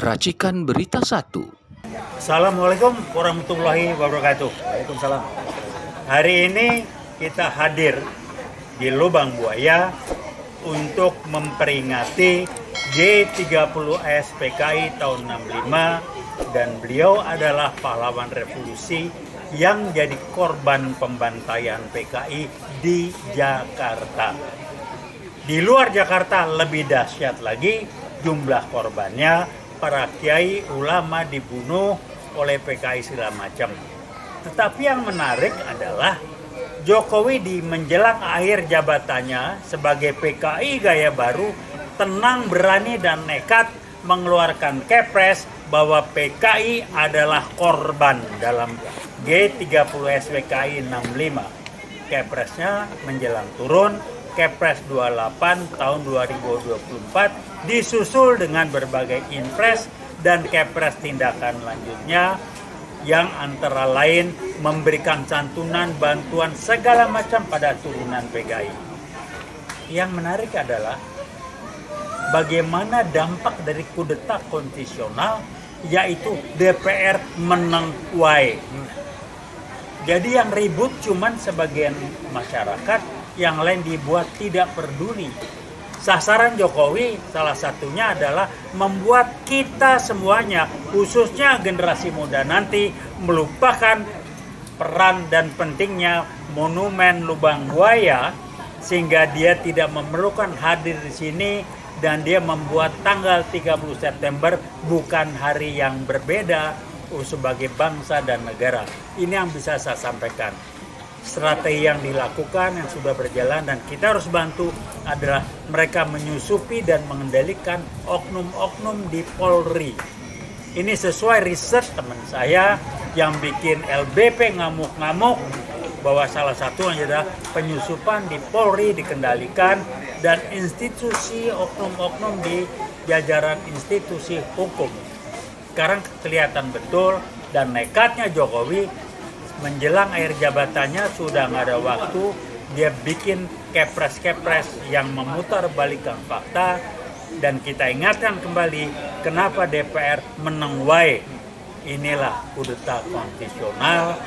Racikan Berita 1. Assalamualaikum warahmatullahi wabarakatuh. Waalaikumsalam. Hari ini kita hadir di Lubang Buaya untuk memperingati G30S PKI tahun 65, dan beliau adalah pahlawan revolusi yang jadi korban pembantaian PKI di Jakarta. Di luar Jakarta lebih dahsyat lagi jumlah korbannya, para kiai ulama dibunuh oleh PKI segala macam. Tetapi yang menarik adalah Jokowi di menjelang akhir jabatannya sebagai PKI gaya baru tenang, berani dan nekat mengeluarkan kepres bahwa PKI adalah korban dalam G30S PKI 65. Kepresnya menjelang turun, Kepres 28 tahun 2024 disusul dengan berbagai impres dan kepres tindakan lanjutnya yang antara lain memberikan santunan, bantuan segala macam pada turunan PKI. Yang menarik adalah bagaimana dampak dari kudeta konstitusional, yaitu DPR menang wae. Jadi yang ribut cuman sebagian masyarakat, yang lain dibuat tidak peduli. Sasaran Jokowi salah satunya adalah membuat kita semuanya, khususnya generasi muda nanti, melupakan peran dan pentingnya monumen Lubang Buaya, sehingga dia tidak memerlukan hadir di sini, dan dia membuat tanggal 30 September bukan hari yang berbeda sebagai bangsa dan negara. Ini yang bisa saya sampaikan. Strategi yang dilakukan yang sudah berjalan dan kita harus bantu adalah mereka menyusupi dan mengendalikan oknum-oknum di Polri. Ini sesuai riset teman saya yang bikin LBP ngamuk-ngamuk bahwa salah satu adalah penyusupan di Polri dikendalikan dan institusi oknum-oknum di jajaran institusi hukum. Sekarang kelihatan betul, dan nekatnya Jokowi menjelang akhir jabatannya sudah nggak ada waktu, dia bikin kepres-kepres yang memutar balikan fakta, dan kita ingatkan kembali kenapa DPR menang wae. Inilah kudeta konstitusional,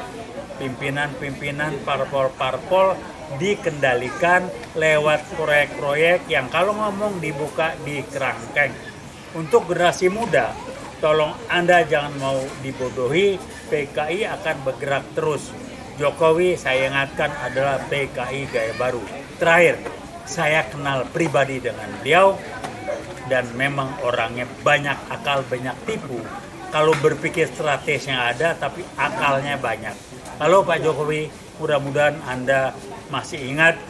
pimpinan-pimpinan parpol-parpol dikendalikan lewat proyek-proyek yang kalau ngomong dibuka di kerangkeng. Untuk generasi muda, tolong Anda jangan mau dibodohi, PKI akan bergerak terus. Jokowi saya ingatkan adalah PKI gaya baru. Terakhir, saya kenal pribadi dengan beliau dan memang orangnya banyak akal, banyak tipu. Kalau berpikir strategisnya ada, tapi akalnya banyak. Halo Pak Jokowi, mudah-mudahan Anda masih ingat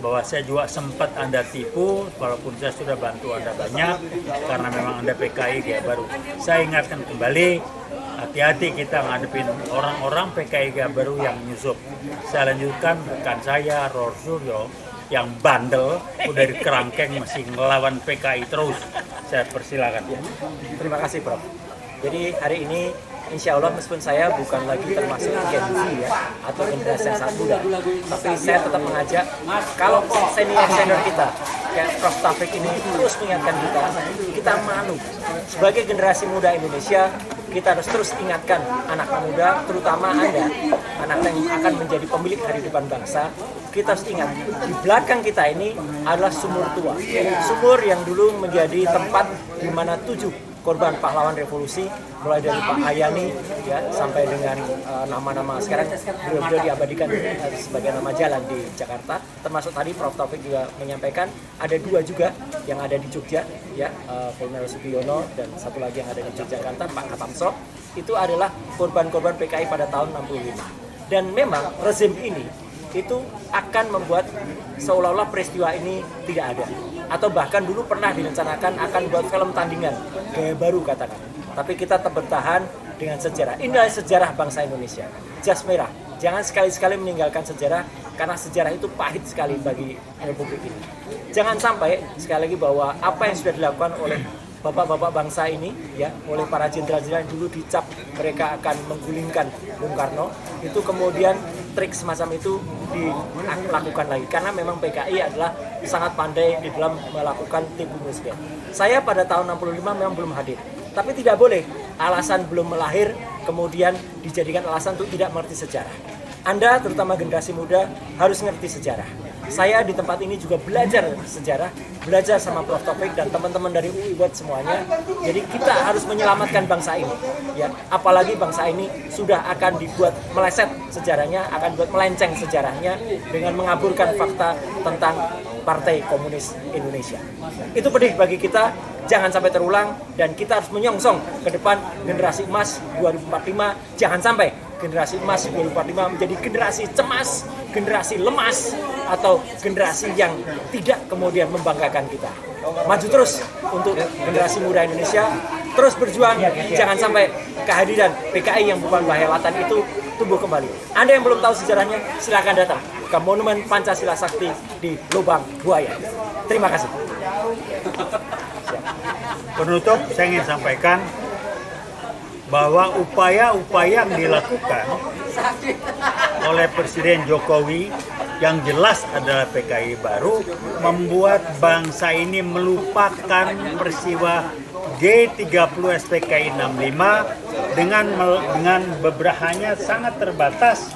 bahwa saya juga sempat Anda tipu, walaupun saya sudah bantu Anda banyak, karena memang Anda PKI gaya baru. Saya ingatkan kembali, hati-hati kita ngadepin orang-orang PKI gaya baru yang menyusup. Saya lanjutkan rekan saya, Ror Suryo, yang bandel, udah di kerangkeng masih ngelawan PKI terus. Saya persilakan. Terima kasih, Prof. Jadi hari ini insya Allah meskipun saya bukan lagi termasuk Gen Z ya, atau generasi yang sangat muda, tapi saya tetap mengajak kalau senior kita kayak Prof. Taufik ini terus mengingatkan kita malu. Sebagai generasi muda Indonesia, kita harus terus ingatkan anak muda, terutama Anda, anak yang akan menjadi pemilik hari depan bangsa. Kita harus ingat, di belakang kita ini adalah sumur tua, sumur yang dulu menjadi tempat di mana 7 korban pahlawan revolusi, mulai dari Pak Ayani ya sampai dengan nama-nama sekarang beliau diabadikan sebagai nama jalan di Jakarta, termasuk tadi Prof. Taufik juga menyampaikan ada 2 juga yang ada di Jogja ya, Kolonel Sugiono dan satu lagi yang ada di Yogyakarta, Pak Katamso. Itu adalah korban-korban PKI pada tahun 65. Dan memang rezim ini itu akan membuat seolah-olah peristiwa ini tidak ada, atau bahkan dulu pernah direncanakan akan buat film tandingan gaya baru katakan, tapi kita tetap bertahan dengan sejarah. Inilah sejarah bangsa Indonesia, jas merah. Jangan sekali-sekali meninggalkan sejarah, karena sejarah itu pahit sekali bagi republik ini. Jangan sampai sekali lagi bahwa apa yang sudah dilakukan oleh bapak-bapak bangsa ini ya, oleh para jenderal-jenderal yang dulu dicap mereka akan menggulingkan Bung Karno, itu kemudian trik semacam itu dilakukan lagi, karena memang PKI adalah sangat pandai di dalam melakukan tipu muslihat. Saya pada tahun 65 memang belum hadir, tapi tidak boleh alasan belum melahir kemudian dijadikan alasan untuk tidak mengerti sejarah. Anda, terutama generasi muda, harus ngerti sejarah. Saya di tempat ini juga belajar sejarah, belajar sama Prof. Taufik dan teman-teman dari UI buat semuanya. Jadi kita harus menyelamatkan bangsa ini. Ya, apalagi bangsa ini sudah akan dibuat meleset sejarahnya, akan dibuat melenceng sejarahnya dengan mengaburkan fakta tentang Partai Komunis Indonesia. Itu pedih bagi kita, jangan sampai terulang, dan kita harus menyongsong ke depan generasi emas 2045. Jangan sampai generasi emas 2045 menjadi generasi cemas, generasi lemas, atau generasi yang tidak kemudian membanggakan kita. Maju terus untuk generasi muda Indonesia, terus berjuang, jangan sampai kehadiran PKI yang bukan bahelatan itu tumbuh kembali. Anda yang belum tahu sejarahnya, silakan datang ke Monumen Pancasila Sakti di Lubang Buaya. Terima kasih. Penutup, saya ingin sampaikan bahwa upaya-upaya yang dilakukan oleh Presiden Jokowi yang jelas adalah PKI baru membuat bangsa ini melupakan peristiwa G30 SPKI 65 dengan beberapanya sangat terbatas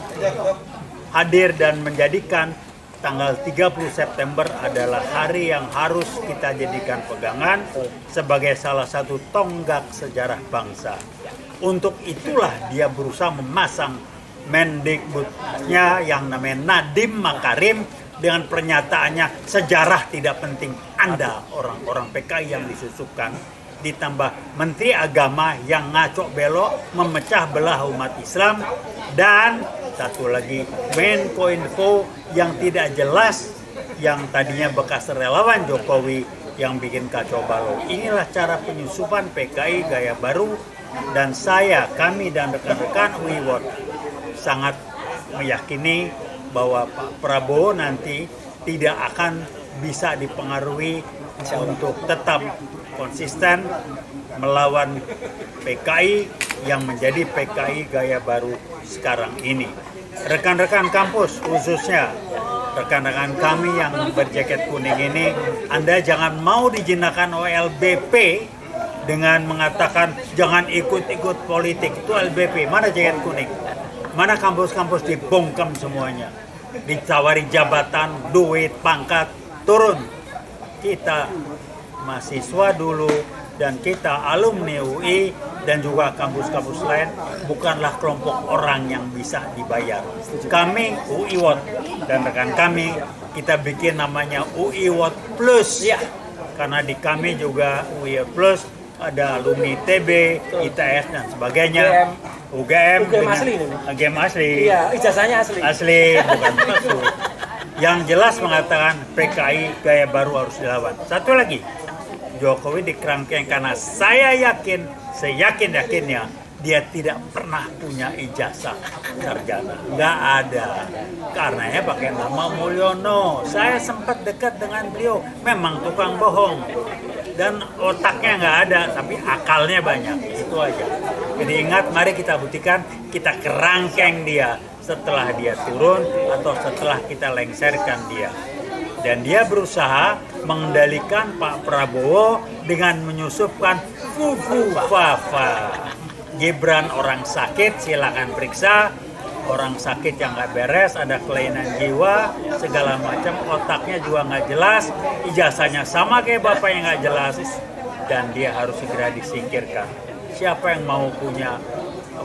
hadir dan menjadikan tanggal 30 September adalah hari yang harus kita jadikan pegangan sebagai salah satu tonggak sejarah bangsa. Untuk itulah dia berusaha memasang Mendikbudnya yang namanya Nadiem Makarim dengan pernyataannya sejarah tidak penting. Anda orang-orang PKI yang disusupkan, ditambah Menteri Agama yang ngaco belok memecah belah umat Islam, dan satu lagi Menkominfo yang tidak jelas, yang tadinya bekas relawan Jokowi yang bikin kacau balau. Inilah cara penyusupan PKI gaya baru, dan kami dan rekan-rekan UIWOT sangat meyakini bahwa Pak Prabowo nanti tidak akan bisa dipengaruhi untuk tetap konsisten melawan PKI yang menjadi PKI gaya baru sekarang ini. Rekan-rekan kampus, khususnya rekan-rekan kami yang berjaket kuning ini, Anda jangan mau dijinakan OLBP dengan mengatakan jangan ikut-ikut politik. Itu LBP, mana jaket kuning? Mana kampus-kampus dibongkam semuanya, ditawari jabatan, duit, pangkat, turun. Kita mahasiswa dulu dan kita alumni UI dan juga kampus-kampus lain bukanlah kelompok orang yang bisa dibayar. Kami UIWOT dan rekan kami, kita bikin namanya UIWOT Plus ya, karena di kami juga UIWOT Plus ada alumni TB, ITS dan sebagainya. UGM asli ini. UGM asli. Iya, ijazahnya asli. Asli, bukan palsu. Yang jelas mengatakan PKI gaya baru harus dilawan. Satu lagi, Jokowi dikerangkeng karena saya yakin-yakinnya dia tidak pernah punya ijazah sarjana. Nggak ada. Karenanya pakai nama Mulyono. Saya sempat dekat dengan beliau. Memang tukang bohong. Dan otaknya nggak ada, tapi akalnya banyak. Itu aja. Jadi ingat, mari kita buktikan, kita kerangkeng dia setelah dia turun atau setelah kita lengserkan dia. Dan dia berusaha mengendalikan Pak Prabowo dengan menyusupkan fufu fafa. Gibran orang sakit, silakan periksa. Orang sakit yang nggak beres, ada kelainan jiwa, segala macam, otaknya juga nggak jelas, ijazahnya sama kayak bapak yang nggak jelas, dan dia harus segera disingkirkan. Siapa yang mau punya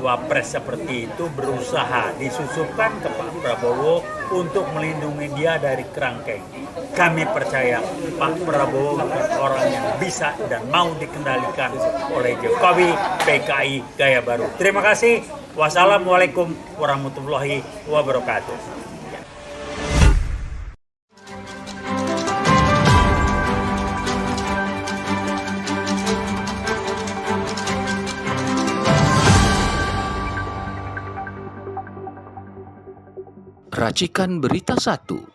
wapres seperti itu berusaha disusupkan ke Pak Prabowo untuk melindungi dia dari kerangkeng. Kami percaya Pak Prabowo bukan orang yang bisa dan mau dikendalikan oleh Jokowi, PKI gaya baru. Terima kasih. Wassalamualaikum warahmatullahi wabarakatuh. Racikan Berita 1.